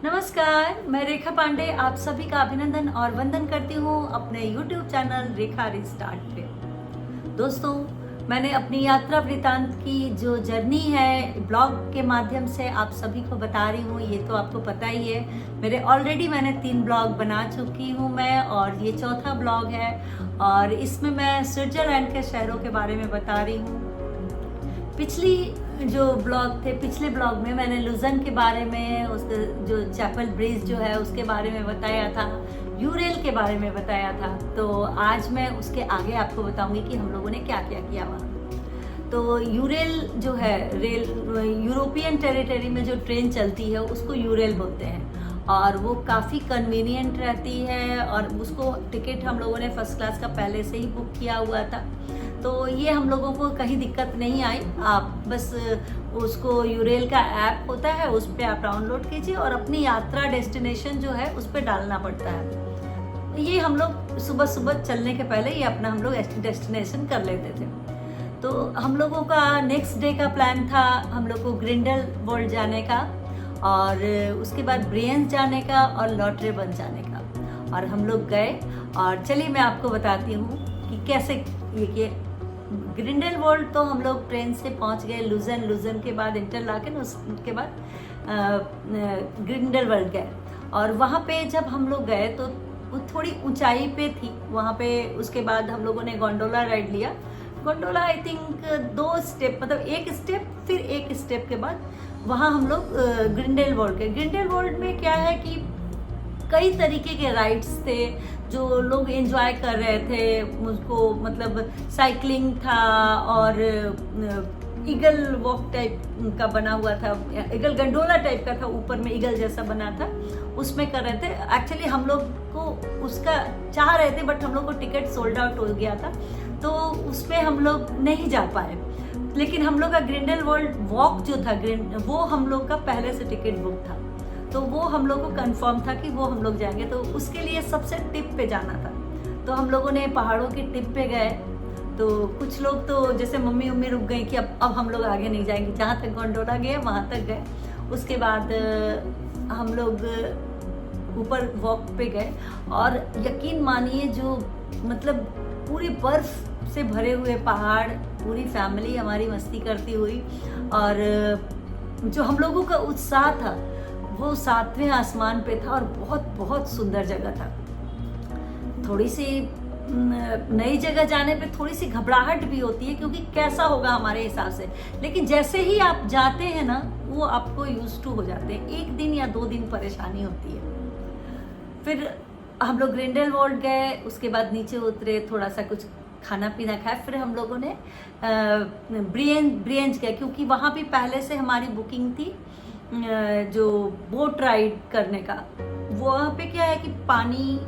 नमस्कार, मैं रेखा पांडे आप सभी का अभिनंदन और वंदन करती हूँ अपने YouTube चैनल रेखा रिस्टार्ट पे। दोस्तों, मैंने अपनी यात्रा वृतांत की जो जर्नी है ब्लॉग के माध्यम से आप सभी को बता रही हूँ। ये तो आपको पता ही है, मैंने 3 ब्लॉग बना चुकी हूँ मैं, और ये चौथा ब्लॉग है। और इसमें मैं स्विट्जरलैंड के शहरों के बारे में बता रही हूँ। पिछले ब्लॉग में मैंने लुजन के बारे में, उसके जो चैपल ब्रिज जो है उसके बारे में बताया था, यूरेल के बारे में बताया था। तो आज मैं उसके आगे आपको बताऊंगी कि हम लोगों ने क्या क्या किया वहाँ। तो यूरेल जो है यूरोपियन टेरिटरी में जो ट्रेन चलती है उसको यूरेल बोलते हैं, और वो काफ़ी कन्वीनियंट रहती है। और उसको टिकट हम लोगों ने फर्स्ट क्लास का पहले से ही बुक किया हुआ था, तो ये हम लोगों को कहीं दिक्कत नहीं आई। आप बस उसको यूरेल का ऐप होता है, उस पर आप डाउनलोड कीजिए और अपनी यात्रा डेस्टिनेशन जो है उस पर डालना पड़ता है। ये हम लोग सुबह सुबह चलने के पहले ये अपना हम लोग डेस्टिनेशन कर लेते थे। तो हम लोगों का नेक्स्ट डे का प्लान था हम लोग को ग्रिंडेलवाल्ड जाने का, और उसके बाद ब्रिएंस जाने का और लॉट्रेबर्न जाने का। और हम लोग गए, और चलिए मैं आपको बताती हूँ कि कैसे ये किए। ग्रिंडेलवाल्ड तो हम लोग ट्रेन से पहुंच गए लुजन के बाद इंटरलाकेन, उसके बाद ग्रिंडेलवाल्ड गए। और वहाँ पे जब हम लोग गए तो वो थोड़ी ऊंचाई पे थी वहाँ पे। उसके बाद हम लोगों ने गोंडोला राइड लिया। गोंडोला आई थिंक 2 स्टेप, मतलब 1 स्टेप फिर 1 स्टेप के बाद वहाँ हम लोग ग्रिंडेलवाल्ड गए। ग्रिंडेलवाल्ड में क्या है कि कई तरीके के राइड्स थे जो लोग एंजॉय कर रहे थे। मुझको मतलब साइकिलिंग था, और ईगल वॉक टाइप का बना हुआ था, ईगल गंडोला टाइप का था, ऊपर में ईगल जैसा बना था, उसमें कर रहे थे। एक्चुअली हम लोग को उसका चाह रहे थे, बट हम लोग को टिकट सोल्ड आउट हो गया था, तो उसमें हम लोग नहीं जा पाए। लेकिन हम लोग का ग्रिंडेलवाल्ड वॉक जो था वो हम लोग का पहले से टिकट बुक था, तो वो हम लोग को कंफर्म था कि वो हम लोग जाएंगे। तो उसके लिए सबसे टिप पे जाना था, तो हम लोगों ने पहाड़ों की टिप पे गए। तो कुछ लोग तो जैसे मम्मी रुक गई कि अब हम लोग आगे नहीं जाएंगे, जहाँ तक गोंडोला गए वहाँ तक गए। उसके बाद हम लोग ऊपर वॉक पे गए, और यकीन मानिए जो मतलब पूरी बर्फ से भरे हुए पहाड़, पूरी फैमिली हमारी मस्ती करती हुई, और जो हम लोगों का उत्साह था वो 7वें आसमान पे था, और बहुत बहुत सुंदर जगह था। थोड़ी सी नई जगह जाने पे थोड़ी सी घबराहट भी होती है, क्योंकि कैसा होगा हमारे हिसाब से, लेकिन जैसे ही आप जाते हैं ना वो आपको यूज्ड टू हो जाते हैं। 1 दिन या 2 दिन परेशानी होती है। फिर हम लोग ग्रिंडेलवाल्ड गए, उसके बाद नीचे उतरे, थोड़ा सा कुछ खाना पीना खाया। फिर हम लोगों ने ब्रिएंस गए, क्योंकि वहाँ भी पहले से हमारी बुकिंग थी जो बोट राइड करने का। वहाँ पे क्या है कि पानी,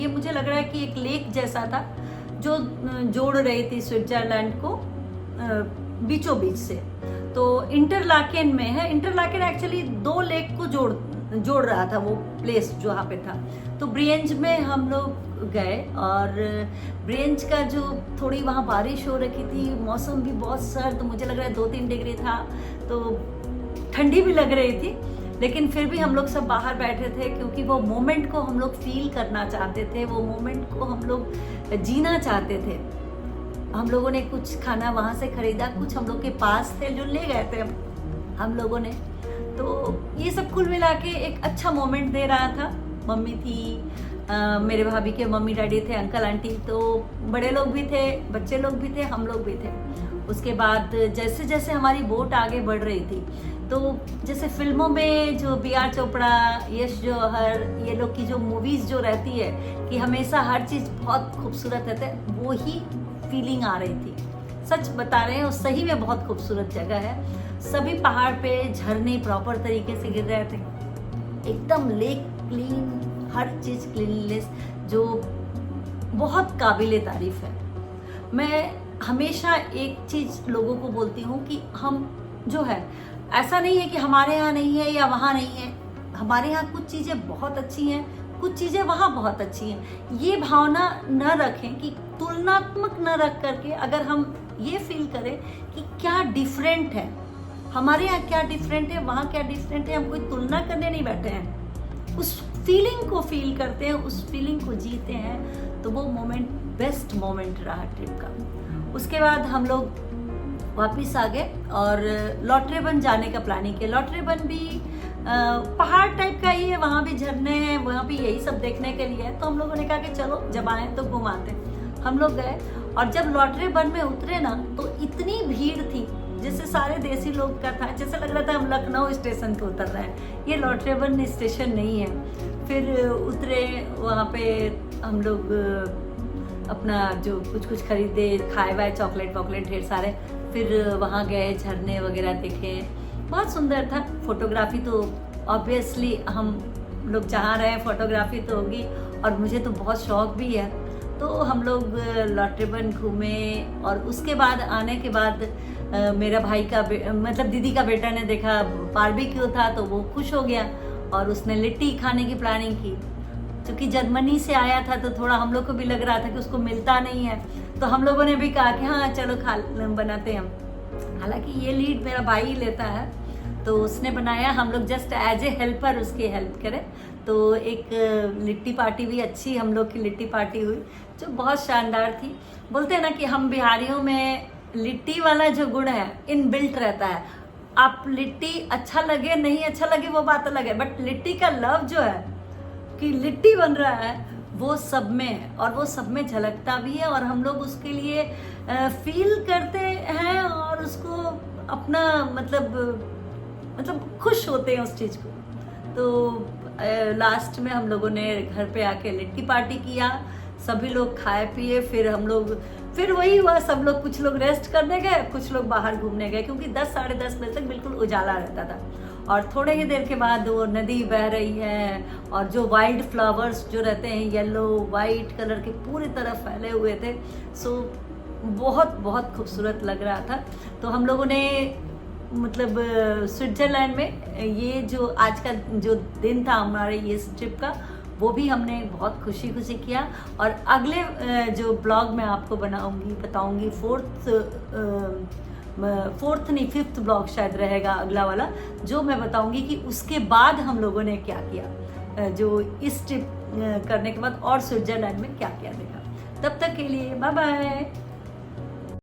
ये मुझे लग रहा है कि एक लेक जैसा था जो जोड़ रही थी स्विट्जरलैंड को बीचों बीच से। तो इंटरलाकेन में है, इंटरलाकेन एक्चुअली 2 लेक को जोड़ रहा था वो प्लेस जो वहाँ पे था। तो ब्रिएंज में हम लोग गए, और ब्रिएंज का जो थोड़ी वहाँ बारिश हो रखी थी, मौसम भी बहुत सर्द, मुझे लग रहा है 2-3 डिग्री था, तो ठंडी भी लग रही थी। लेकिन फिर भी हम लोग सब बाहर बैठे थे, क्योंकि वो मोमेंट को हम लोग फील करना चाहते थे, वो मोमेंट को हम लोग जीना चाहते थे। हम लोगों ने कुछ खाना वहाँ से खरीदा, कुछ हम लोग के पास थे जो ले गए थे हम लोगों ने। तो ये सब कुल मिला के एक अच्छा मोमेंट दे रहा था। मम्मी थी, मेरे भाभी के मम्मी डैडी थे, अंकल आंटी, तो बड़े लोग भी थे, बच्चे लोग भी थे, हम लोग भी थे। उसके बाद जैसे जैसे हमारी बोट आगे बढ़ रही थी, तो जैसे फिल्मों में जो B.R. चोपड़ा, यश जौहर, ये लोग की जो मूवीज जो रहती है कि हमेशा हर चीज़ बहुत खूबसूरत रहता है, वो ही फीलिंग आ रही थी। सच बता रहे हैं, और सही में बहुत खूबसूरत जगह है। सभी पहाड़ पे झरने प्रॉपर तरीके से गिर रहे थे, एकदम लेक क्लीन, हर चीज़ क्लीननेस, जो बहुत काबिले तारीफ है। मैं हमेशा एक चीज़ लोगों को बोलती हूँ कि हम जो है, ऐसा नहीं है कि हमारे यहाँ नहीं है या वहाँ नहीं है। हमारे यहाँ कुछ चीज़ें बहुत अच्छी हैं, कुछ चीज़ें वहाँ बहुत अच्छी हैं। ये भावना न रखें कि तुलनात्मक न रख करके अगर हम ये फील करें कि क्या डिफरेंट है, हमारे यहाँ क्या डिफरेंट है, वहाँ क्या डिफरेंट है, हम कोई तुलना करने नहीं बैठे हैं, उस फीलिंग को फील करते हैं, उस फीलिंग को जीते हैं। तो वो मोमेंट बेस्ट मोमेंट रहा ट्रिप का। उसके बाद हम लोग वापस आ गए और लॉटरेबन जाने का प्लानिंग किया। लॉटरेबन भी पहाड़ टाइप का ही है, वहाँ भी झरने हैं, वहाँ भी यही सब देखने के लिए है। तो हम लोगों ने कहा कि चलो जब आए तो घुमाते। हम लोग गए और जब लॉटरेबन में उतरे ना तो इतनी भीड़ थी, जैसे सारे देसी लोग का था, जैसे लग रहा था हम लखनऊ स्टेशन पे उतर रहे हैं, ये लॉटरेबन स्टेशन नहीं है। फिर उतरे, वहाँ पे हम लोग अपना जो कुछ खरीदे, खाए वाए, चॉकलेट वॉकलेट ढेर सारे। फिर वहाँ गए, झरने वगैरह देखे, बहुत सुंदर था। फोटोग्राफी तो ऑब्वियसली हम लोग जहाँ रहे फोटोग्राफी तो होगी, और मुझे तो बहुत शौक भी है। तो हम लोग लॉटरेबन घूमे और उसके बाद आने के बाद मेरा भाई का मतलब दीदी का बेटा ने देखा बारबेक्यू था तो वो खुश हो गया और उसने लिट्टी खाने की प्लानिंग की। क्योंकि जर्मनी से आया था तो थोड़ा हम लोग को भी लग रहा था कि उसको मिलता नहीं है, तो हम लोगों ने भी कहा कि हाँ चलो बनाते हैं हम। हालांकि ये लीड मेरा भाई ही लेता है, तो उसने बनाया, हम लोग जस्ट एज ए हेल्पर उसकी हेल्प करें। तो एक लिट्टी पार्टी भी अच्छी हम लोग की लिट्टी पार्टी हुई जो बहुत शानदार थी। बोलते हैं ना कि हम बिहारियों में लिट्टी वाला जो गुण है इनबिल्ट रहता है। आप लिट्टी अच्छा लगे नहीं अच्छा लगे वो बात अलग है, बट लिट्टी का लव जो है कि लिट्टी बन रहा है वो सब में है, और वो सब में झलकता भी है, और हम लोग उसके लिए फील करते हैं और उसको अपना मतलब खुश होते हैं उस चीज़ को। तो लास्ट में हम लोगों ने घर पे आके लिट्टी पार्टी किया, सभी लोग खाए पिए। फिर वही हुआ, सब लोग, कुछ लोग रेस्ट करने गए, कुछ लोग बाहर घूमने गए, क्योंकि 10 साढ़े 10 बजे तक बिल्कुल उजाला रहता था। और थोड़े ही देर के बाद वो नदी बह रही है और जो वाइल्ड फ्लावर्स जो रहते हैं येलो वाइट कलर के पूरी तरफ फैले हुए थे, सो बहुत बहुत खूबसूरत लग रहा था। तो हम लोगों ने मतलब स्विट्जरलैंड में ये जो आज का जो दिन था हमारे ये ट्रिप का, वो भी हमने बहुत खुशी किया। और अगले जो ब्लॉग मैं आपको बताऊंगी फोर्थ नहीं 5th ब्लॉग शायद रहेगा अगला वाला, जो मैं बताऊंगी कि उसके बाद हम लोगों ने क्या किया, जो इस ट्रिप करने के बाद और स्विट्जरलैंड में क्या क्या देखा। तब तक के लिए बाय बाय।